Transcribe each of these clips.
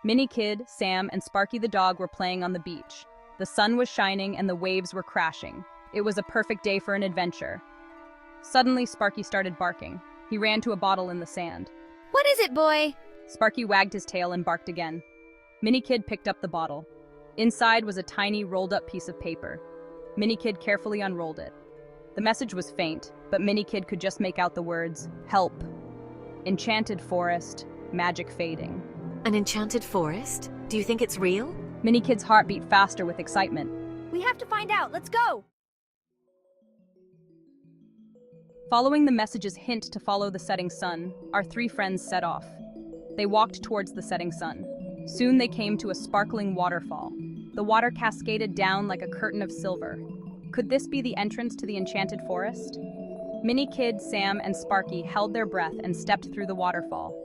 Minnie Kid, Sam, and Sparky the dog were playing on the beach. The sun was shining and the waves were crashing. It was a perfect day for an adventure. Suddenly, Sparky started barking. He ran to a bottle in the sand. What is it, boy? Sparky wagged his tail and barked again. Minnie Kid picked up the bottle. Inside was a tiny, rolled-up piece of paper. Minnie Kid carefully unrolled it. The message was faint, but Minnie Kid could just make out the words, "Help. Enchanted Forest, magic fading." An enchanted forest? Do you think it's real? Minnie Kid's heart beat faster with excitement. We have to find out. Let's go. Following the message's hint to follow the setting sun, our three friends set off. They walked towards the setting sun. Soon they came to a sparkling waterfall. The water cascaded down like a curtain of silver. Could this be the entrance to the Enchanted Forest? Minnie Kid, Sam, and Sparky held their breath and stepped through the waterfall.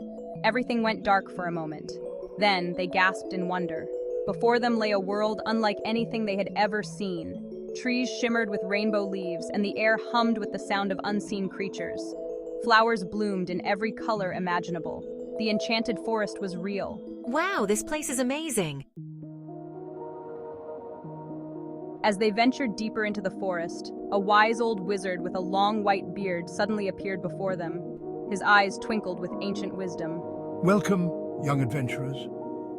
Everything went dark for a moment. Then they gasped in wonder. Before them lay a world unlike anything they had ever seen. Trees shimmered with rainbow leaves, and the air hummed with the sound of unseen creatures. Flowers bloomed in every color imaginable. The Enchanted Forest was real. Wow, this place is amazing. As they ventured deeper into the forest, a wise old wizard with a long white beard suddenly appeared before them. His eyes twinkled with ancient wisdom. Welcome, young adventurers.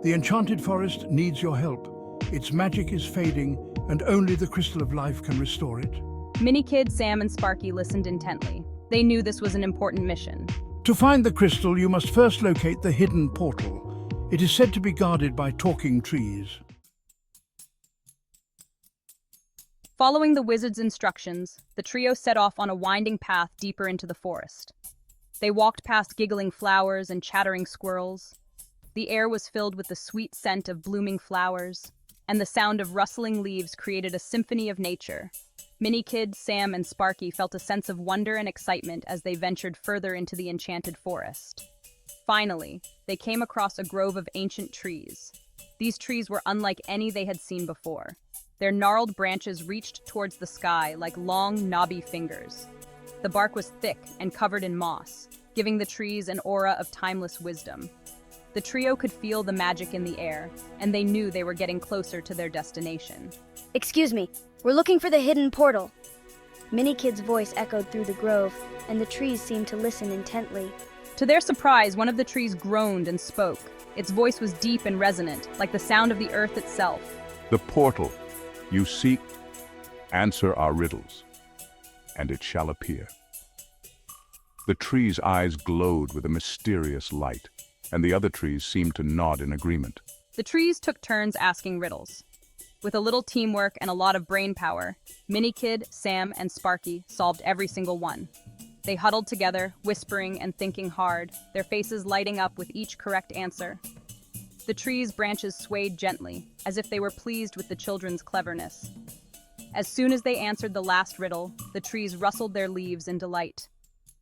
The Enchanted Forest needs your help. Its magic is fading, and only the Crystal of Life can restore it. Minnie Kid, Sam, and Sparky listened intently. They knew this was an important mission. To find the crystal, you must first locate the hidden portal. It is said to be guarded by talking trees. Following the wizard's instructions, the trio set off on a winding path deeper into the forest. They walked past giggling flowers and chattering squirrels. The air was filled with the sweet scent of blooming flowers, and the sound of rustling leaves created a symphony of nature. Minnie Kid, Sam, and Sparky felt a sense of wonder and excitement as they ventured further into the Enchanted Forest. Finally, they came across a grove of ancient trees. These trees were unlike any they had seen before. Their gnarled branches reached towards the sky like long, knobby fingers. The bark was thick and covered in moss, giving the trees an aura of timeless wisdom. The trio could feel the magic in the air, and they knew they were getting closer to their destination. Excuse me, we're looking for the hidden portal. Minnie Kid's voice echoed through the grove, and the trees seemed to listen intently. To their surprise, one of the trees groaned and spoke. Its voice was deep and resonant, like the sound of the earth itself. The portal you seek, answer our riddles, and it shall appear. The tree's eyes glowed with a mysterious light, and the other trees seemed to nod in agreement. The trees took turns asking riddles. With a little teamwork and a lot of brain power, Minnie Kid, Sam, and Sparky solved every single one. They huddled together, whispering and thinking hard, their faces lighting up with each correct answer. The tree's branches swayed gently, as if they were pleased with the children's cleverness. As soon as they answered the last riddle, the trees rustled their leaves in delight.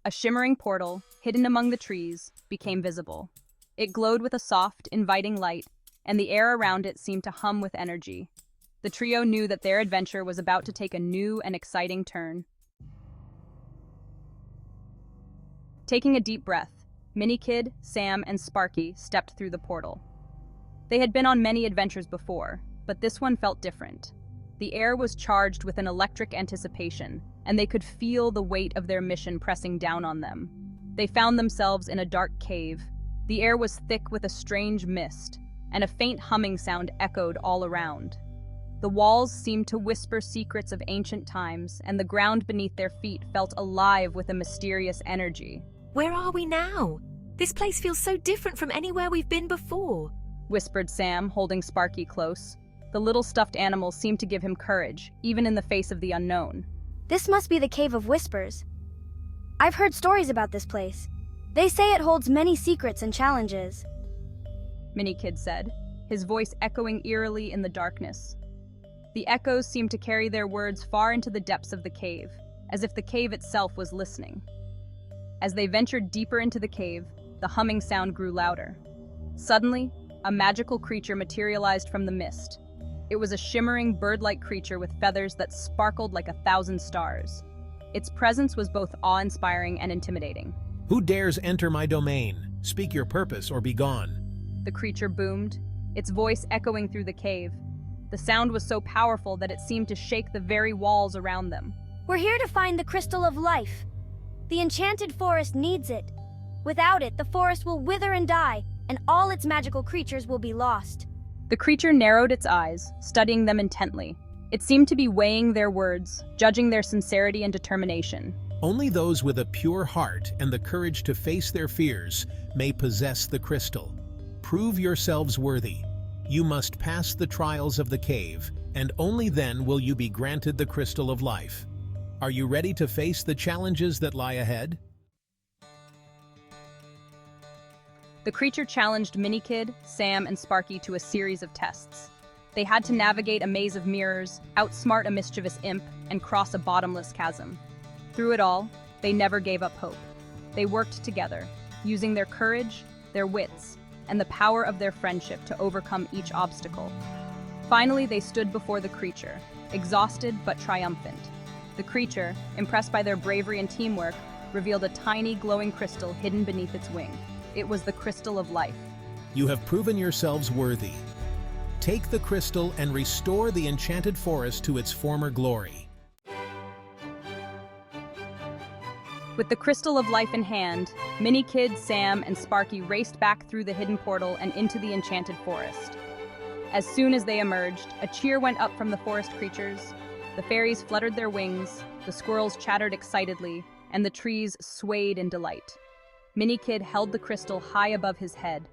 A shimmering portal, hidden among the trees, became visible. It glowed with a soft, inviting light, and the air around it seemed to hum with energy. The trio knew that their adventure was about to take a new and exciting turn. Taking a deep breath, Minnie Kid, Sam, and Sparky stepped through the portal. They had been on many adventures before, but this one felt different. The air was charged with an electric anticipation, and they could feel the weight of their mission pressing down on them. They found themselves in a dark cave. The air was thick with a strange mist, and a faint humming sound echoed all around. The walls seemed to whisper secrets of ancient times, and the ground beneath their feet felt alive with a mysterious energy. Where are we now? This place feels so different from anywhere we've been before, whispered Sam, holding Sparky close. The little stuffed animal seemed to give him courage, even in the face of the unknown. This must be the Cave of Whispers. I've heard stories about this place. They say it holds many secrets and challenges, Minnie Kid said, his voice echoing eerily in the darkness. The echoes seemed to carry their words far into the depths of the cave, as if the cave itself was listening. As they ventured deeper into the cave, the humming sound grew louder. Suddenly, a magical creature materialized from the mist. It was a shimmering, bird-like creature with feathers that sparkled like 1,000 stars. Its presence was both awe-inspiring and intimidating. Who dares enter my domain? Speak your purpose or be gone. The creature boomed, its voice echoing through the cave. The sound was so powerful that it seemed to shake the very walls around them. We're here to find the crystal of life. The enchanted forest needs it. Without it, the forest will wither and die, and all its magical creatures will be lost. The creature narrowed its eyes, studying them intently. It seemed to be weighing their words, judging their sincerity and determination. Only those with a pure heart and the courage to face their fears may possess the crystal. Prove yourselves worthy. You must pass the trials of the cave, and only then will you be granted the crystal of life. Are you ready to face the challenges that lie ahead? The creature challenged Minikid, Sam, and Sparky to a series of tests. They had to navigate a maze of mirrors, outsmart a mischievous imp, and cross a bottomless chasm. Through it all, they never gave up hope. They worked together, using their courage, their wits, and the power of their friendship to overcome each obstacle. Finally, they stood before the creature, exhausted but triumphant. The creature, impressed by their bravery and teamwork, revealed a tiny glowing crystal hidden beneath its wing. It was the crystal of life. You have proven yourselves worthy. Take the crystal and restore the enchanted forest to its former glory. With the crystal of life in hand, Minikid, Sam, and Sparky raced back through the hidden portal and into the enchanted forest. As soon as they emerged, a cheer went up from the forest creatures. The fairies fluttered their wings, the squirrels chattered excitedly, and the trees swayed in delight. Minikid held the crystal high above his head.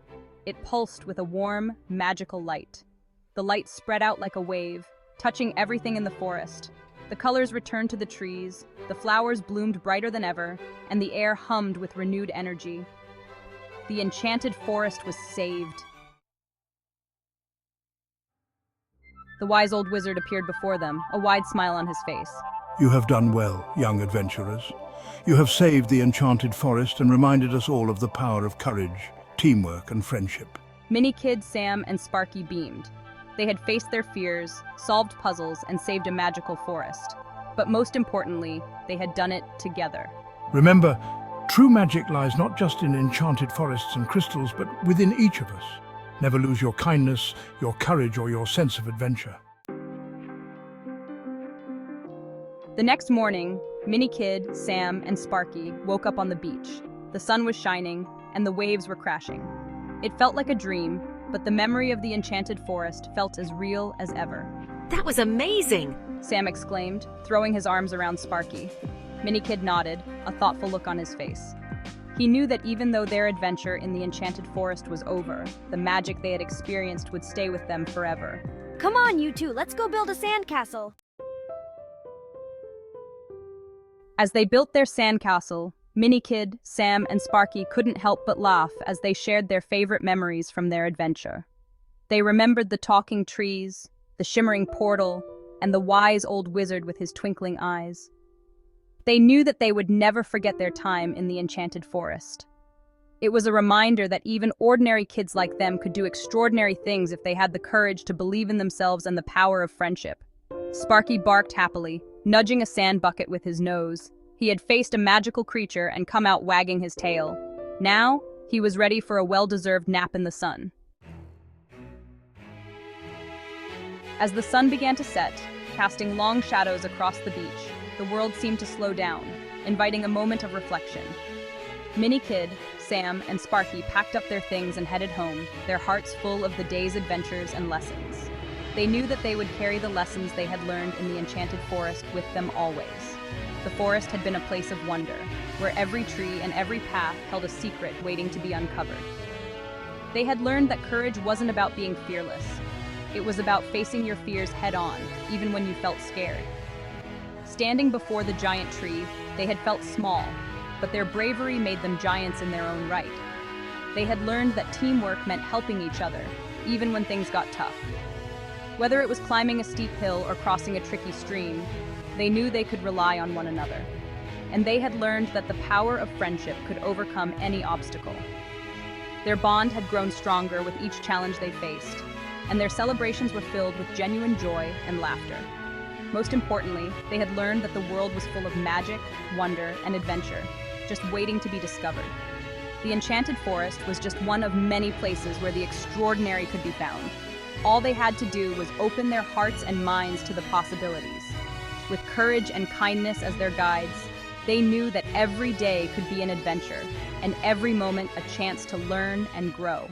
It pulsed with a warm, magical light. The light spread out like a wave, touching everything in the forest. The colors returned to the trees, the flowers bloomed brighter than ever, and the air hummed with renewed energy. The enchanted forest was saved. The wise old wizard appeared before them, a wide smile on his face. You have done well, young adventurers. You have saved the enchanted forest and reminded us all of the power of courage, teamwork, and friendship. Minikid, Sam, and Sparky beamed. They had faced their fears, solved puzzles, and saved a magical forest. But most importantly, they had done it together. Remember, true magic lies not just in enchanted forests and crystals, but within each of us. Never lose your kindness, your courage, or your sense of adventure. The next morning, Minikid, Sam, and Sparky woke up on the beach. The sun was shining, and the waves were crashing. It felt like a dream, but the memory of the enchanted forest felt as real as ever. That was amazing! Sam exclaimed, throwing his arms around Sparky. Minikid nodded, a thoughtful look on his face. He knew that even though their adventure in the enchanted forest was over, the magic they had experienced would stay with them forever. Come on, you two, let's go build a sandcastle. As they built their sandcastle, Minikid, Sam, and Sparky couldn't help but laugh as they shared their favorite memories from their adventure. They remembered the talking trees, the shimmering portal, and the wise old wizard with his twinkling eyes. They knew that they would never forget their time in the enchanted forest. It was a reminder that even ordinary kids like them could do extraordinary things if they had the courage to believe in themselves and the power of friendship. Sparky barked happily, nudging a sand bucket with his nose. He had faced a magical creature and come out wagging his tail. Now, he was ready for a well-deserved nap in the sun. As the sun began to set, casting long shadows across the beach, the world seemed to slow down, inviting a moment of reflection. Minikid, Sam, and Sparky packed up their things and headed home, their hearts full of the day's adventures and lessons. They knew that they would carry the lessons they had learned in the enchanted forest with them always. The forest had been a place of wonder, where every tree and every path held a secret waiting to be uncovered. They had learned that courage wasn't about being fearless. It was about facing your fears head-on, even when you felt scared. Standing before the giant tree, they had felt small, but their bravery made them giants in their own right. They had learned that teamwork meant helping each other, even when things got tough. Whether it was climbing a steep hill or crossing a tricky stream, they knew they could rely on one another. And they had learned that the power of friendship could overcome any obstacle. Their bond had grown stronger with each challenge they faced, and their celebrations were filled with genuine joy and laughter. Most importantly, they had learned that the world was full of magic, wonder, and adventure, just waiting to be discovered. The Enchanted Forest was just one of many places where the extraordinary could be found. All they had to do was open their hearts and minds to the possibilities. With courage and kindness as their guides, they knew that every day could be an adventure, and every moment a chance to learn and grow.